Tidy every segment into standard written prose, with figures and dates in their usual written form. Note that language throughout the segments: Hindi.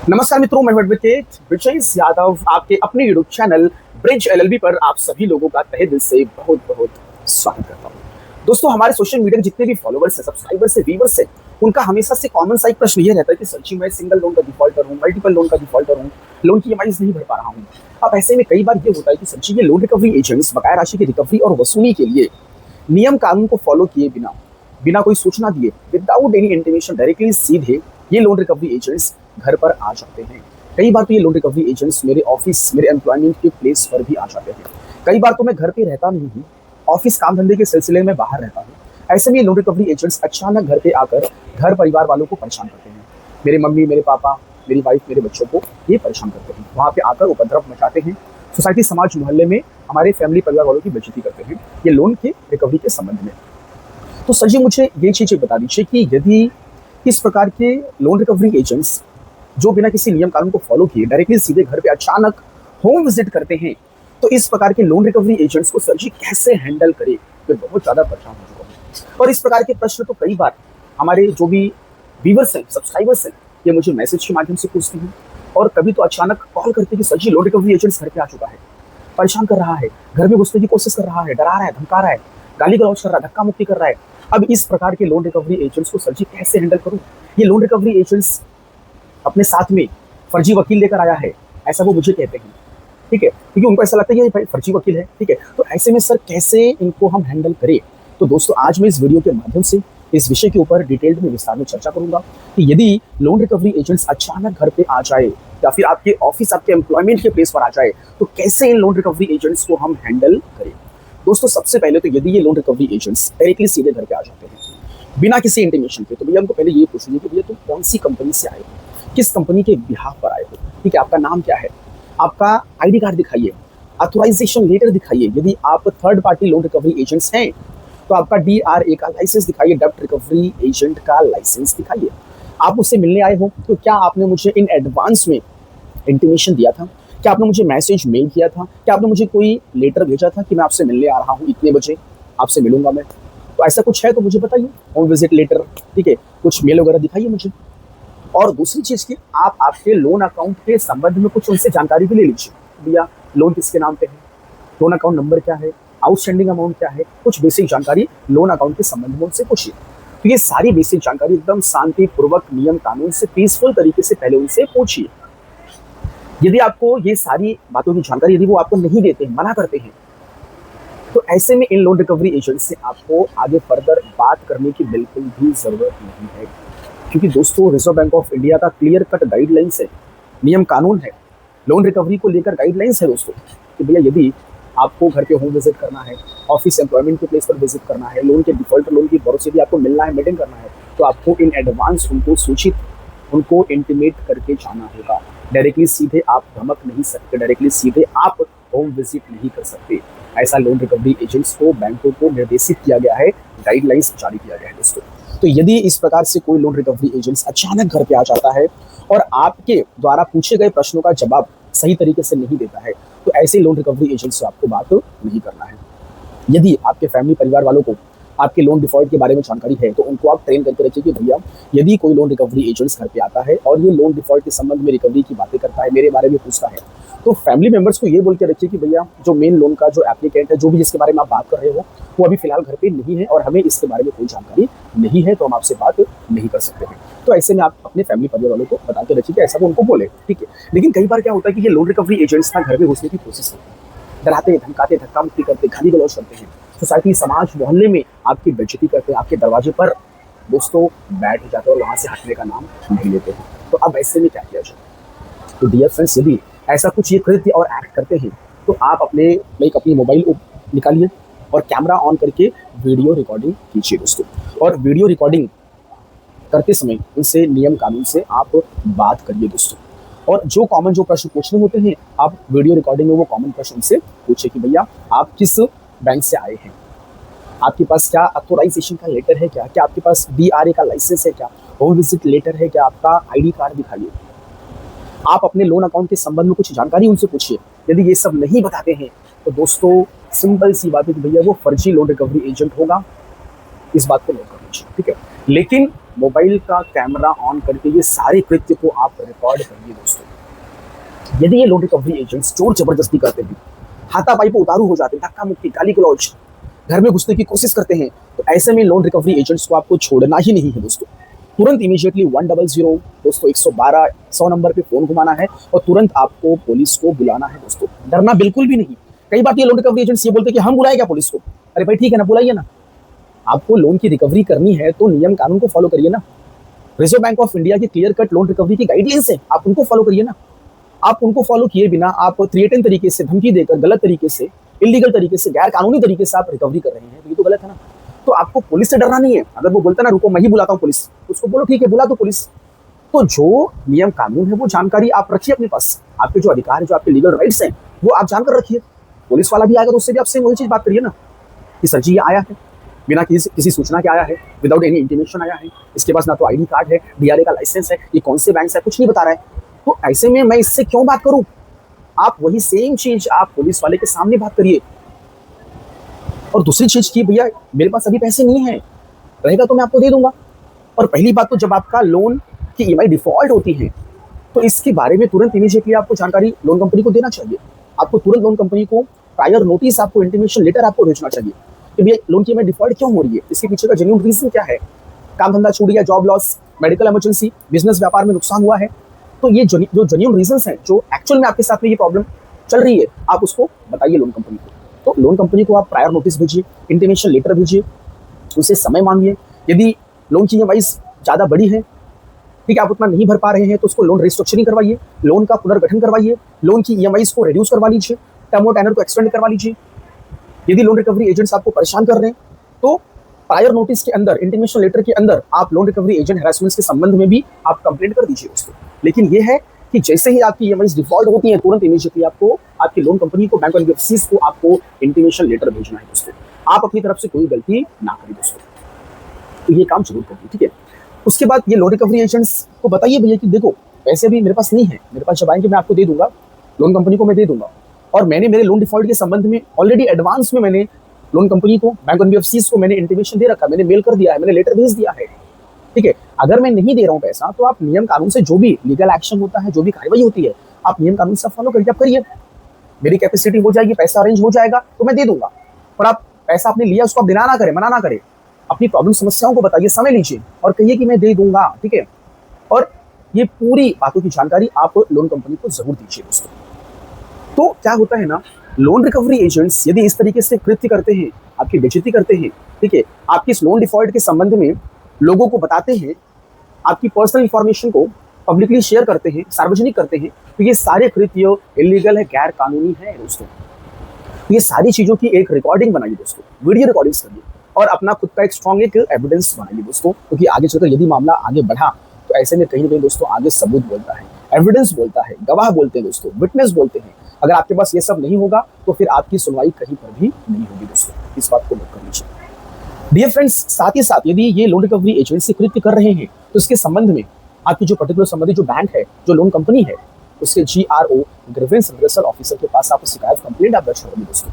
नमस्कार मित्रों, मैं एडवोकेट विजय यादव आपके अपने यूट्यूब चैनल ब्रिज एलएलबी पर आप सभी लोगों का तहे दिल से बहुत बहुत स्वागत करता हूं। दोस्तों, हमारे सोशल मीडिया के जितने भी फॉलोवर्स हैं, सब्सक्राइबर्स हैं, व्यूवर्स हैं, उनका हमेशा से कॉमन सा एक प्रश्न ये रहता है कि सर जी, मैं सिंगल लोन का डिफॉल्टर हूँ, मल्टीपल लोन का डिफॉल्टर हूँ, लोन की ईएमआईज नहीं भर पा रहा हूँ। अब ऐसे में कई बार ये होता है कि सर जी, ये लोन रिकवरी एजेंट्स बकाया राशि की रिकवरी और वसूली के लिए नियम कानून को फॉलो किए बिना बिना कोई सूचना दिए, विदाउट एनी इंटीमेशन, डायरेक्टली सीधे ये लोन रिकवरी एजेंट्स घर पर आ जाते हैं। कई बार तो ये लोन रिकवरी एजेंट्स मेरे ऑफिस, मेरे एम्प्लॉयमेंट के प्लेस पर भी आ जाते हैं। कई बार तो मैं घर पे रहता नहीं हूँ, ऑफिस काम धंधे के सिलसिले में बाहर रहता हूँ। ऐसे में ये लोन रिकवरी एजेंट्स अचानक घर पे आकर घर परिवार वालों को परेशान करते हैं। मेरे मम्मी, मेरे पापा, मेरी वाइफ, मेरे बच्चों को ये परेशान करते हैं। वहाँ पे आकर उपद्रव मचाते हैं। सोसाइटी, समाज, मोहल्ले में हमारे फैमिली परिवार वालों की बेइज्जती करते हैं ये लोन के रिकवरी के संबंध में। तो सर जी, मुझे ये चीज़ें बता दीजिए कि यदि इस प्रकार के लोन रिकवरी एजेंट्स जो बिना किसी नियम कानून को फॉलो किए डायरेक्टली सीधे घर पे अचानक होम विजिट करते हैं, तो इस प्रकार के लोन रिकवरी एजेंट्स को सर जी कैसे हैंडल करे? मैं बहुत ज़्यादा परेशान हो चुका हूँ। और इस प्रकार के प्रश्न तो कई बार हमारे जो भी व्यूवर्स हैं, सब्सक्राइबर्स हैं, ये मुझे मैसेज के माध्यम से पूछते हैं, और कभी तो अचानक कॉल करते हैं कि सर जी, लोन रिकवरी एजेंट्स घर पे आ चुका है, परेशान कर रहा है, घर में घुसने की कोशिश कर रहा है, डरा रहा है, धमका रहा है, गाली गलौज कर रहा है, धक्का मुक्की कर रहा है। अब इस प्रकार के लोन रिकवरी एजेंट्स को सर जी कैसे हैंडल करूं? ये लोन रिकवरी एजेंट्स अपने साथ में फर्जी वकील लेकर आया है, ऐसा वो मुझे कहते हैं, ठीक है, क्योंकि उनको ऐसा लगता है कि ये भाई फर्जी वकील है, ठीक है। तो ऐसे में सर कैसे इनको हम हैंडल करें? तो दोस्तों, आज मैं इस वीडियो के माध्यम से इस विषय के ऊपर डिटेल्ड में विस्तार में चर्चा करूंगा कि यदि लोन रिकवरी एजेंट्स अचानक घर पे आ जाए या फिर आपके ऑफिस, आपके एम्प्लॉयमेंट के प्लेस पर आ जाए, तो कैसे इन लोन रिकवरी एजेंट्स को हम हैंडल करें। दोस्तों, सबसे पहले तो यदि ये लोन रिकवरी एजेंट्स डायरेक्टली सीधे घर पे आ जाते हैं बिना किसी इंटीमेशन के, तो भैया हमको पहले ये पूछिए कि भैया तुम कौन सी कंपनी से आए हो, किस कंपनी के बिहाफ पर आए हो, ठीक है, आपका नाम क्या है, आपका आईडी कार्ड दिखाइए, ऑथराइजेशन लेटर दिखाइए। यदि आप third party loan recovery agents हैं तो आपका डीआरए का लाइसेंस दिखाइए, डेब्ट रिकवरी एजेंट का लाइसेंस दिखाइए। आप मुझसे मिलने आए हो तो क्या आपने मुझे इन एडवांस में इंटीमेशन दिया था? क्या आपने मुझे मैसेज मेल किया था? क्या आपने मुझे कोई लेटर भेजा था कि मैं आपसे मिलने आ रहा हूँ, इतने बजे आपसे मिलूंगा मैं? तो ऐसा कुछ है तो मुझे बताइए, होम विजिट लेटर, ठीक है, कुछ मेल वगैरह दिखाइए मुझे। और दूसरी चीज़ की, आप आपके लोन अकाउंट के संबंध में कुछ उनसे जानकारी भी ले लीजिए। भैया, लोन किसके नाम पे है, लोन अकाउंट नंबर क्या है, आउटस्टैंडिंग अमाउंट क्या है, कुछ बेसिक जानकारी लोन अकाउंट के संबंध में उनसे पूछिए। तो ये सारी बेसिक जानकारी एकदम शांतिपूर्वक, नियम कानून से, पीसफुल तरीके से पहले उनसे पूछिए। यदि आपको ये सारी बातों की जानकारी यदि वो आपको नहीं देते हैं, मना करते हैं, तो ऐसे में इन लोन रिकवरी एजेंट से आपको आगे फर्दर बात करने की बिल्कुल भी जरूरत नहीं है। क्योंकि दोस्तों, रिजर्व बैंक ऑफ इंडिया का क्लियर कट गाइडलाइंस है, नियम कानून है, लोन रिकवरी को लेकर गाइडलाइंस है दोस्तों, कि भैया यदि आपको घर पे होम विजिट करना है, ऑफिस एम्प्लॉयमेंट के प्लेस पर विजिट करना है, लोन के डिफॉल्टर, लोन की भरोसे भी आपको मिलना है, मीटिंग करना है, तो आपको इन एडवांस उनको सूचित, उनको इंटीमेट करके जाना होगा। डायरेक्टली सीधे आप धमक नहीं सकते, डायरेक्टली सीधे आप होम विजिट नहीं कर सकते। ऐसा लोन रिकवरी एजेंट्स को, बैंकों को निर्देशित किया गया है, गाइडलाइंस जारी किया गया है दोस्तों। तो यदि इस प्रकार से कोई लोन रिकवरी एजेंट्स अचानक घर पे आ जाता है और आपके द्वारा पूछे गए प्रश्नों का जवाब सही तरीके से नहीं देता है, तो ऐसे लोन रिकवरी एजेंट्स से आपको बात नहीं करना है। यदि आपके फैमिली परिवार वालों को आपके लोन डिफॉल्ट के बारे में जानकारी है, तो उनको आप ट्रेन करके रखिए कि भैया, यदि कोई लोन रिकवरी एजेंट्स घर पे आता है और ये लोन डिफॉल्ट के संबंध में रिकवरी की बातें करता है, मेरे बारे में पूछता है, तो फैमिली मेंबर्स को ये बोल के रखिए कि भैया, जो मेन लोन का जो एप्लीकेंट है, जो भी जिसके बारे में आप बात कर रहे हो, वो अभी फिलहाल घर पे नहीं है और हमें इसके बारे में कोई जानकारी नहीं है, तो हम आपसे बात नहीं कर सकते हैं। तो ऐसे में आप अपने फैमिली परिवार वालों को बता के रखिए कि ऐसा वो उनको बोले, ठीक है। लेकिन कई बार क्या होता है कि ये लोन रिकवरी एजेंट्स ना घर में घुसने की कोशिश करते हैं, डराते, धमकाते, धक्का मुक्की करते, गाली गलौज करते हैं, सोसाइटी, समाज, मोहल्ले में आपकी बेइज्जती करते हैं, आपके दरवाजे पर दोस्तों बैठ जाते हैं और वहाँ से हटने का नाम नहीं लेते हैं। तो अब ऐसे में क्या किया जाए? तो डियर फ्रेंड्स, यदि ऐसा कुछ ये कृत्य और एक्ट करते हैं, तो आप अपनी मोबाइल निकालिए और कैमरा ऑन करके वीडियो रिकॉर्डिंग कीजिए दोस्तों। और वीडियो रिकॉर्डिंग करते समय उनसे नियम कानून से आप बात करिए दोस्तों। और जो कॉमन जो प्रश्न पूछने होते हैं, आप वीडियो रिकॉर्डिंग में वो कॉमन प्रश्न उनसे पूछिए कि भैया, आप किस बैंक से आए हैं, आपके पास क्या ऑथराइजेशन का लेटर है, क्या आपके पास डीआरए का लाइसेंस है, क्या होम विजिट लेटर है, क्या आपका आईडी कार्ड दिखाइए। आप अपने लोन अकाउंट के संबंध में कुछ जानकारी उनसे पूछिए। यदि ये सब नहीं बताते हैं, तो दोस्तों सिंपल सी बात है कि भैया, वो फर्जी लोन रिकवरी एजेंट होगा, इस बात को नोट कर लीजिए, ठीक है। लेकिन मोबाइल का कैमरा ऑन करके ये सारे कृत्य को आप रिकॉर्ड करिए दोस्तों। यदि ये लोन रिकवरी एजेंट्स चोर जबरदस्ती करते हैं, हाथापाई पे उतारू हो जाते हैं, धक्का मुक्की, गाली गलौज, घर में घुसने की कोशिश करते हैं, तो ऐसे में लोन रिकवरी एजेंट्स को आपको छोड़ना ही नहीं है दोस्तों। तुरंत इमीडिएटली 100 दोस्तों 112 100 नंबर पे फोन घुमाना है और तुरंत आपको पुलिस को बुलाना है दोस्तों। डरना बिल्कुल भी नहीं। कई बार ये लोन रिकवरी एजेंट्स ये बोलते हैं कि हम बुलाए क्या पुलिस को। अरे भाई ठीक है ना, बुलाइए ना। आपको लोन की रिकवरी करनी है तो नियम कानून को फॉलो करिए ना। रिजर्व बैंक ऑफ इंडिया की क्लियर कट लोन रिकवरी की गाइडलाइंस है, आप उनको फॉलो करिए ना। आप उनको फॉलो किए बिना आप थ्रेटन तरीके से, धमकी देकर, गलत तरीके से, इलीगल तरीके से, गैर कानूनी तरीके से आप रिकवरी कर रहे हैं, तो ये तो गलत है ना। तो आपको पुलिस से डरना नहीं है। अगर वो बोलता ना रुको मैं ही बुलाता हूँ पुलिस, उसको बोलो ठीक है बुला दो पुलिस। तो जो नियम कानून है वो जानकारी आप रखिए अपने पास। आपके जो अधिकार है, जो आपके लीगल राइट्स हैं, वो आप जानकर रखिए। पुलिस वाला भी आएगा तो उससे भी आपसे वही चीज बात करिए ना कि सर जी ये आया है, बिना किसी सूचना के आया है, विदाउट एनी इंटीमेशन आया है, इसके पास ना तो आईडी कार्ड है, डीआरए का लाइसेंस है, ये कौन से बैंक से है, कुछ नहीं बता रहा है। तो ऐसे में मैं इससे क्यों बात करूं। आप वही सेम चीज आप पुलिस वाले के सामने बात करिए। और दूसरी चीज की भैया मेरे पास अभी पैसे नहीं है, रहेगा तो मैं आपको दे दूंगा। और पहली बात तो जब आपका लोन की ईएमआई डिफॉल्ट होती है तो इसके बारे में तुरंत इमीडिएटली आपको जानकारी लोन कंपनी को देना चाहिए। आपको तुरंत लोन कंपनी को प्रायर नोटिस, आपको इंटीमेशन लेटर आपको भेजना चाहिए कि भैया लोन की ईएमआई डिफॉल्ट क्यों हो रही है, इसके पीछे का जेन्युइन रीजन क्या है। काम धंधा छूट गया, job loss, medical emergency, business व्यापार में नुकसान हुआ है। तो ये जो जेन्युइन रीजन है, जो एक्चुअल में आपके साथ में ये प्रॉब्लम चल रही है, आप उसको बताइए लोन कंपनी को। तो लोन कंपनी को आप प्रायर नोटिस भेजिए, इंटीमेशन लेटर भेजिए, उसे समय मांगिए। यदि लोन की ईएमआई ज़्यादा बड़ी है, ठीक है, आप उतना नहीं भर पा रहे हैं, तो उसको लोन रिस्ट्रक्चरिंग करवाइए, लोन का पुनर्गठन करवाइए, लोन की ईएमआई को रिड्यूस करवा लीजिए, टर्म और टेनर को एक्सटेंड करवा लीजिए। यदि लोन रिकवरी एजेंट्स आपको परेशान कर रहे हैं तो प्रायर नोटिस के अंदर, इंटीमेशन लेटर के अंदर आप लोन रिकवरी एजेंट हैरेसमेंट के संबंध में भी आप कंप्लेंट कर दीजिए उसको। लेकिन ये है कि जैसे ही आपकी ईएमआई डिफॉल्ट होती है, तुरंत इमीडिएटली आपको आपकी लोन कंपनी को, बैंक एनबीएफसीज को आपको इंटीमेशन लेटर भेजना है दोस्तों। आप अपनी तरफ से कोई गलती ना करें दोस्तों, तो ये काम जरूर करिए, ठीक है। उसके बाद ये लोन रिकवरी एजेंट्स को बताइए भैया कि देखो पैसे भी मेरे पास नहीं है, मेरे पास जब आएंगे मैं आपको दे दूंगा, लोन कंपनी को मैं दे दूंगा। और मैंने मेरे लोन डिफॉल्ट के संबंध में ऑलरेडी एडवांस में मैंने लोन कंपनी को, बैंक एनबीएफसीज को मैंने इंटीमेशन दे रखा, मैंने मेल कर दिया है, मैंने लेटर भेज दिया है, ठीक है। अगर मैं नहीं दे रहा हूँ पैसा तो आप नियम कानून से जो भी लीगल एक्शन होता है, जो भी कार्रवाई होती है, आप नियम कानून से फॉलो करिए, आप करिए। मेरी कैपेसिटी हो जाएगी, पैसा अरेंज हो जाएगा तो मैं दे दूंगा। और आप पैसा आपने लिया उसको आप दिना ना करें, मना ना करें, अपनी प्रॉब्लम समस्याओं को बताइए, समय लीजिए और कहिए कि मैं दे दूंगा, ठीक है। और ये पूरी बातों की जानकारी आप लोन कंपनी को जरूर दीजिए दोस्तों। तो क्या होता है ना, लोन रिकवरी एजेंट्स यदि इस तरीके से कृत्य करते हैं, आपकी बेइज्जती करते हैं, ठीक है, आपकी इस लोन डिफॉल्ट के संबंध में लोगों को बताते हैं, आपकी पर्सनल इंफॉर्मेशन को पब्लिकली शेयर करते हैं, सार्वजनिक करते हैं, तो ये सारे कृत्य इलीगल है, गैर कानूनी है दोस्तों। ये सारी चीजों की एक रिकॉर्डिंग बनाइए दोस्तों, वीडियो रिकॉर्डिंग्स करिए और अपना खुद का एक स्ट्रॉन्ग एक एविडेंस बनाइए दोस्तों, क्योंकि आगे चलकर यदि मामला आगे बढ़ा तो ऐसे में कहीं ना कहीं दोस्तों आगे सबूत बोलता है, एविडेंस बोलता है, गवाह बोलते हैं दोस्तों, विटनेस बोलते हैं। अगर आपके पास ये सब नहीं होगा तो फिर आपकी सुनवाई कहीं पर भी नहीं होगी दोस्तों, इस बात को नोट कर लीजिए। डियर फ्रेंड्स, साथ ही साथ यदि ये लोन रिकवरी एजेंसी कृत्य कर रहे हैं तो इसके संबंध में आपकी जो पर्टिकुलर संबंधित जो बैंक है, जो लोन कंपनी है, उसके GRO ग्रीवेंस रिड्रेसल ऑफिसर के पास आप शिकायत कंप्लेंट आप दर्ज करोगे दोस्तों,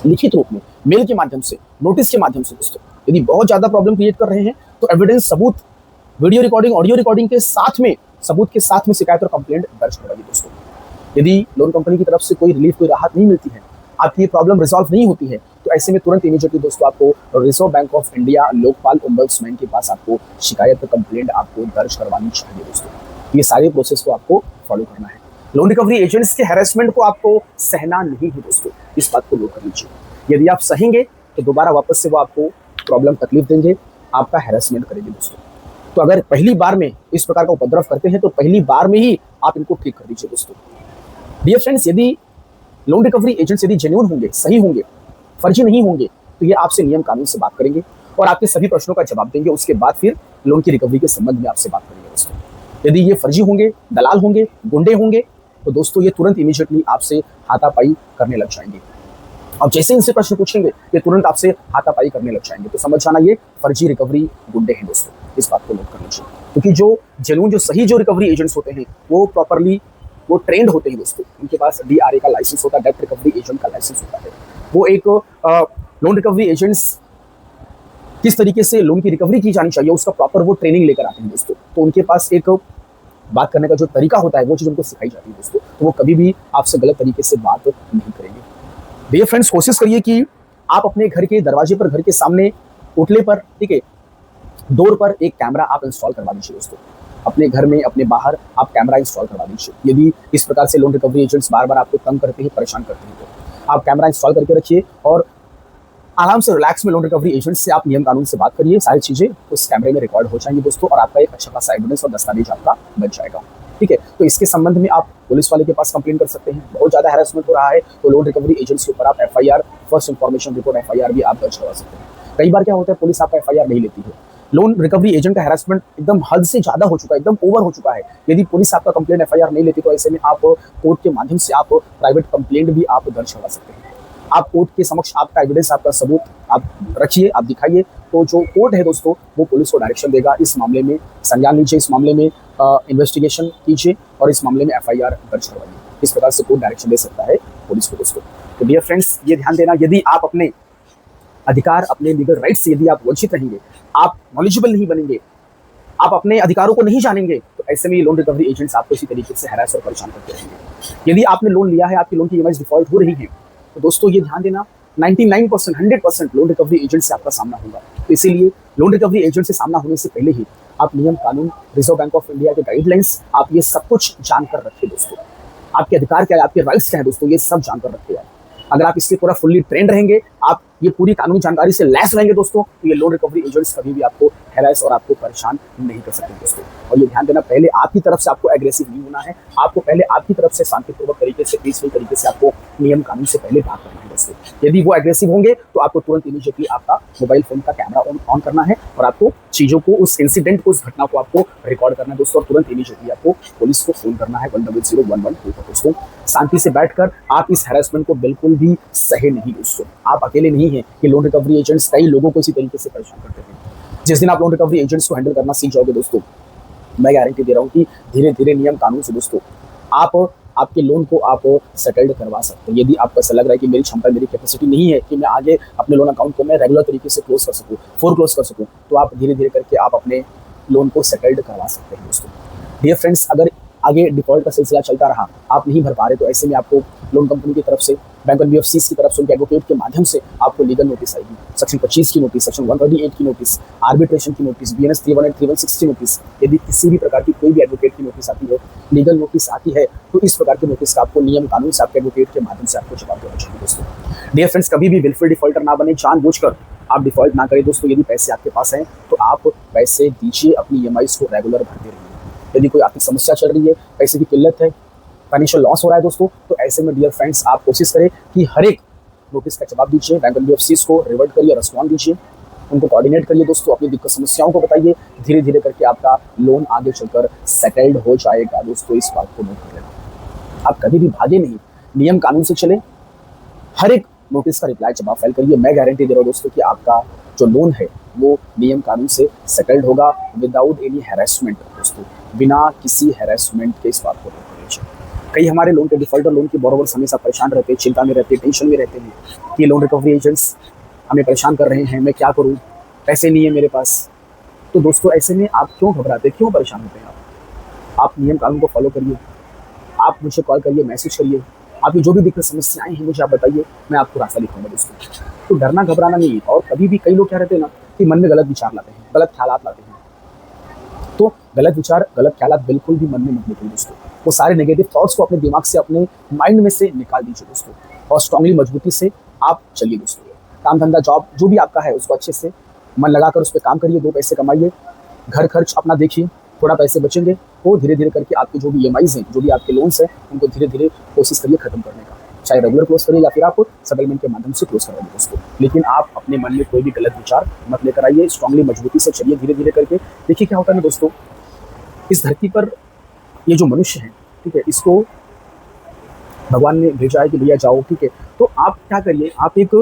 लिखित रूप में, मेल के माध्यम से, नोटिस के माध्यम से दोस्तों। यदि बहुत ज्यादा प्रॉब्लम क्रिएट कर रहे हैं तो एविडेंस, सबूत, वीडियो रिकॉर्डिंग, ऑडियो रिकॉर्डिंग के साथ में, सबूत के साथ में शिकायत और कंप्लेंट दर्ज कराइए दोस्तों। यदि लोन कंपनी की तरफ से कोई रिलीफ, कोई राहत नहीं मिलती है, आपकी ये प्रॉब्लम रिजॉल्व नहीं होती है, तो ऐसे में तुरंत इमीडिएटली दोस्तों आपको reserve bank of India Lokpal ombudsman के पास आपको शिकायत और कंप्लेंट आपको दर्ज करवानी चाहिए दोस्तों। ये सारे प्रोसेस को आपको फॉलो करना है। लोन रिकवरी एजेंट्स के हैरेसमेंट को आपको सहना नहीं है दोस्तों, इस बात को नोट कर लीजिए। यदि आप सहेंगे तो दोबारा वापस से वो आपको प्रॉब्लम, तकलीफ देंगे, आपका हैरेसमेंट करेंगे दोस्तों। तो अगर पहली बार में इस प्रकार का उपद्रव करते हैं तो पहली बार में ही आप इनको ठीक कर दीजिए दोस्तों। डियर फ्रेंड्स, यदि लोन रिकवरी एजेंट्स यदि जेन्युइन होंगे, सही होंगे, फर्जी नहीं होंगे, तो ये आपसे नियम कानून से बात करेंगे और आपके सभी प्रश्नों का जवाब देंगे। उसके बाद फिर लोन की रिकवरी के संबंध में आपसे बात करेंगे दोस्तों। यदि ये फर्जी होंगे, दलाल होंगे, गुंडे होंगे, तो दोस्तों ये तुरंत इमीडिएटली आपसे हाथापाई करने लग जाएंगे। अब जैसे इनसे प्रश्न पूछेंगे ये तुरंत आपसे हाथापाई करने लग जाएंगे। तो समझ जाना, ये फर्जी रिकवरी गुंडे हैं दोस्तों, इस बात को नोट कर लीजिए। क्योंकि जो जेन्युइन, जो सही जो रिकवरी एजेंट्स होते हैं वो प्रॉपरली वो ट्रेंड होते हैं दोस्तों। उनके पास DRA का लाइसेंस होता है, डेब्ट रिकवरी एजेंट का लाइसेंस होता है। वो एक लोन रिकवरी एजेंट्स किस तरीके से लोन की रिकवरी की जानी चाहिए, उसका प्रॉपर वो ट्रेनिंग लेकर आते हैं दोस्तों। तो उनके पास एक बात करने का जो तरीका होता है वो चीज़ उनको सिखाई जाती है दोस्तों। तो वो कभी भी आपसे गलत तरीके से बात नहीं करेंगे। डियर फ्रेंड्स, कोशिश करिए कि आप अपने घर के दरवाजे पर, घर के सामने, ओटले पर, ठीक है, डोर पर एक कैमरा आप इंस्टॉल करवा दीजिए दोस्तों। अपने घर में, अपने बाहर आप कैमरा इंस्टॉल करवा दीजिए। यदि इस प्रकार से लोन रिकवरी एजेंट्स बार बार आपको तंग करते हैं, परेशान करते हैं, तो आप कैमरा इंस्टॉल करके रखिए और आराम से रिलैक्स में लोन रिकवरी एजेंट से आप नियम कानून से बात करिए। सारी चीज़ें उस कैमरे में रिकॉर्ड हो जाएंगी दोस्तों और आपका एक अच्छा खासा एविडेंस और दस्तावेज आपका बन जाएगा। ठीक है, तो इसके संबंध में आप पुलिस वाले के पास कंप्लेन कर सकते हैं। बहुत ज़्यादा हैरेसमेंट हो रहा है तो लोन रिकवरी एजेंट्स के ऊपर आप FIR, first information report FIR भी आप दर्ज करवा सकते हैं। कई बार क्या होता है, पुलिस आपका एफआईआर नहीं लेती है। लोन रिकवरी एजेंट का हैरेसमेंट एकदम हद से ज़्यादा हो चुका है, एकदम ओवर हो चुका है। यदि पुलिस आपका कंप्लेंट एफआईआर नहीं लेती तो ऐसे में आप कोर्ट के माध्यम से आप प्राइवेट कंप्लेंट भी आप दर्ज करवा सकते हैं। आप कोर्ट के समक्ष आपका एविडेंस, आपका सबूत आप रखिए, आप दिखाइए, तो जो कोर्ट है दोस्तों वो पुलिस को डायरेक्शन देगा, इस मामले में संज्ञान लीजिए, इस मामले में इन्वेस्टिगेशन कीजिए और इस मामले में एफआईआर दर्ज करवाइए। इस प्रकार से कोर्ट डायरेक्शन दे सकता है पुलिस को दोस्तों। तो डियर फ्रेंड्स, ये ध्यान देना, यदि आप अपने अधिकार, अपने लीगल राइट से यदि आप वंचित रहेंगे, आप नॉलेजेबल नहीं बनेंगे, आप अपने अधिकारों को नहीं जानेंगे, तो ऐसे में ये लोन रिकवरी एजेंट्स आपको इसी तरीके से हैरास और परेशान करते रहेंगे। यदि आपने लोन लिया है, आपकी लोन की ईएमआई डिफॉल्ट हो रही है, तो दोस्तों ये ध्यान देना, 99%, 100% लोन रिकवरी एजेंट से आपका सामना होगा। तो इसीलिए लोन रिकवरी एजेंट से सामना होने से पहले ही आप नियम कानून, रिजर्व बैंक ऑफ इंडिया के गाइडलाइंस, आप ये सब कुछ जानकर रखिए दोस्तों। आपके अधिकार क्या है, आपके राइट्स क्या है दोस्तों, ये सब जानकर रखिए। अगर आप इसके पूरा फुल्ली ट्रेंड रहेंगे, आप ये पूरी कानूनी जानकारी से लैस रहेंगे दोस्तों, तो ये लोन रिकवरी एजेंट्स कभी भी आपको हैरास और आपको परेशान नहीं कर सकते दोस्तों। और ये ध्यान देना, पहले आपकी तरफ से आपको एग्रेसिव नहीं होना है, आपको पहले आपकी तरफ से शांतिपूर्वक तरीके से, पीसफुल तरीके से आपको नियम कानून से पहले बात करना है दोस्तों। यदि वो एग्रेसिव होंगे तो आपको तुरंत इमीडिएटली आपका मोबाइल फोन का कैमरा ऑन करना है और आपको चीज़ों को, उस इंसिडेंट को, उस घटना को आपको रिकॉर्ड करना है दोस्तों और तुरंत इमीडिएटली आपको पुलिस को फोन करना है 100-112 पर दोस्तों। शांति से बैठकर आप इस हैरेसमेंट को बिल्कुल भी सहे नहीं दोस्तों। आप अकेले नहीं हैं कि लोन रिकवरी एजेंट्स कई लोगों को इसी तरीके से परेशान करते हैं। जिस दिन आप लोन रिकवरी एजेंट्स को हैंडल करना सीख जाओगे दोस्तों, मैं गारंटी दे रहा हूँ कि धीरे धीरे नियम कानून से दोस्तों आप आपके लोन को आप सेटल्ड करवा सकते हैं। यदि आपको ऐसा लग रहा है कि मेरी क्षमता, मेरी कैपेसिटी नहीं है कि मैं आगे अपने लोन अकाउंट को मैं रेगुलर तरीके से क्लोज कर सकूँ, फोरक्लोज कर सकूँ, तो आप धीरे धीरे करके आप अपने लोन को सेटल्ड करवा सकते हैं दोस्तों। डियर फ्रेंड्स, अगर आगे डिफॉल्ट का सिलसिला चलता रहा, आप नहीं भर पा रहे, तो ऐसे में आपको लोन कंपनी की तरफ से, बैंक एनबीएफसी की तरफ से, उनके एडवोकेट के माध्यम से आपको लीगल नोटिस आएगी। सेक्शन 25 की नोटिस, सेक्शन 138 की नोटिस, आर्बिट्रेशन की नोटिस, BNS 318, 316 की नोटिस। यदि किसी भी प्रकार की कोई भी एडवोकेट की नोटिस आती है, लीगल नोटिस आती है, तो इस प्रकार की नोटिस का आपको नियम कानून से आपके एडवोकेट के माध्यम से आपको जवाब देना चाहिए दोस्तों। डियर फ्रेंड्स, कभी भी विलफुल डिफॉल्टर ना बने, जानबूझकर आप डिफॉल्ट ना करें दोस्तों। यदि पैसे आपके पास हैं तो आप पैसे दीजिए, अपनी ईएमआईज को रेगुलर भरते रहिए। यदि कोई आर्थिक समस्या चल रही है, पैसे की किल्लत है, फाइनेंशियल लॉस हो रहा है दोस्तों, तो ऐसे में डियर फ्रेंड्स आप कोशिश करें कि हर एक नोटिस का जवाब दीजिए, बैंक एनबीएफसी को रिवर्ट करिए, रिस्पॉन्ड दीजिए, उनको कोऑर्डिनेट करिए दोस्तों, अपनी दिक्कत समस्याओं को बताइए। धीरे धीरे करके आपका लोन आगे चलकर सेटल्ड हो जाएगा दोस्तों। इस बात को नोट कर लेना, आप कभी भी भागे नहीं, नियम कानून से चले, हर एक नोटिस का रिप्लाई जवाब फाइल करिए। मैं गारंटी दे रहा हूँ दोस्तों कि आपका जो लोन है वो नियम कानून से सेटल्ड होगा, विदाउट एनी हैरेसमेंट दोस्तों, बिना किसी हैरेसमेंट के। इस बात को नोट करिए। कई हमारे लोन के डिफॉल्टर, लोन के बोरोवर्स हमेशा परेशान रहते हैं, चिंता में रहते हैं, टेंशन में रहते हैं कि लोन रिकवरी एजेंट्स हमें परेशान कर रहे हैं, मैं क्या करूँ, पैसे नहीं है मेरे पास। तो दोस्तों ऐसे में आप क्यों घबराते, क्यों परेशान होते हैं? आप नियम कानून को फॉलो करिए, आप मुझे कॉल करिए, मैसेज करिए, आपकी जो भी दिक्कत समस्याएं हैं मुझे आप बताइए, मैं आपको रास्ता दिखाऊंगा दोस्तों। तो डरना घबराना नहीं। और कभी भी कई लोग क्या रहते हैं ना कि मन में गलत विचार लाते हैं, गलत ख्यालात लाते हैं। तो गलत विचार, गलत ख्यालात बिल्कुल भी मन में मत लेते दोस्तों। वो सारे नेगेटिव थॉट्स को अपने दिमाग से, अपने माइंड में से निकाल दीजिए दोस्तों और स्ट्रांगली, मजबूती से आप चलिए दोस्तों। काम धंधा, जॉब जो भी आपका है उसको अच्छे से मन लगाकर उस पर काम करिए, 2 पैसे कमाइए, घर खर्च अपना देखिए, थोड़ा पैसे बचेंगे तो धीरे धीरे करके आपके जो भी ईएमआईज हैं, जो भी आपके लोन्स हैं, उनको धीरे धीरे कोशिश करिए खत्म करने का। चाहे रेगुलर क्लोज करिए या फिर आप सेटलमेंट के माध्यम से क्लोज कराइए दोस्तों। लेकिन आप अपने मन में कोई भी गलत विचार मत लेकर आइए, स्ट्रांगली, मजबूती से चलिए धीरे धीरे करके। देखिए क्या होता है ना दोस्तों, इस धरती पर ये जो मनुष्य है, ठीक है, इसको भगवान ने भेजा है कि भैया जाओ, ठीक है। तो आप क्या करिए, आप एक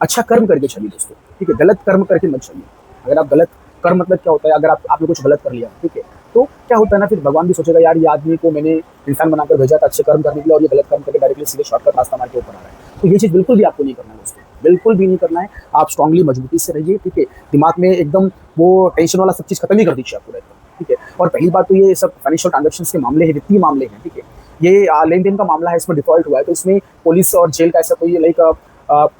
अच्छा कर्म करके चलिए दोस्तों, ठीक है। गलत कर्म करके मत चलिए। अगर आप गलत कर्म, मतलब क्या होता है, अगर आपने कुछ गलत कर लिया, ठीक है, तो क्या होता है ना, फिर भगवान भी सोचेगा यार ये आदमी को मैंने इंसान बनाकर भेजा था अच्छे कर्म करने के लिए और ये गलत कर्म करके डायरेक्टली सीधे शॉर्टकट रास्ता मार के ऊपर आ रहा है। तो ये चीज़ बिल्कुल भी आपको नहीं करना है दोस्तों, बिल्कुल भी नहीं करना है। आप स्ट्रांगली मजबूती से रहिए, ठीक है। दिमाग में एकदम वो टेंशन वाला सब चीज़ खत्म ही कर दीजिए आपको एकदम, ठीक है। और पहली बात तो ये सब फाइनेंशियल ट्रांजेक्शन्स के मामले हैं, वित्तीय मामले हैं, ठीक है। ये लेन-देन का मामला है, इसमें डिफ़ॉल्ट हुआ है, तो इसमें पुलिस और जेल का ऐसा कोई लाइक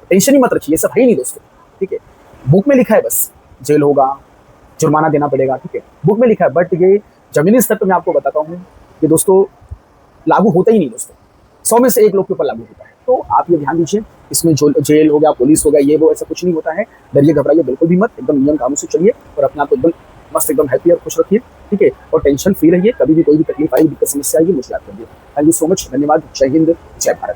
टेंशन ही मत रखिए, ये सब है ही नहीं दोस्तों, ठीक है। बुक में लिखा है बस, जेल होगा, जुर्माना देना पड़ेगा, ठीक है, बुक में लिखा है, बट ये ज़मीनी स्तर पे मैं आपको बताता हूँ कि दोस्तों लागू होता ही नहीं दोस्तों। 100 में से 1 लोग के ऊपर लागू होता है। तो आप ये ध्यान दीजिए, इसमें जो जेल हो गया, पुलिस हो गया, ये वो ऐसा कुछ नहीं होता है। डरिए, घबराइए बिल्कुल भी मत, एकदम नियम कानून से चलिए और अपने आप को एकदम मस्त, एकदम हैप्पी और खुश रखिए, ठीक है। और टेंशन फ्री रहिए, कभी भी कोई भी तकलीफ आई, दिक्कत, समस्या आएगी, मुझे याद करिए। थैंक यू सो मच, धन्यवाद, जय हिंद, जय भारत।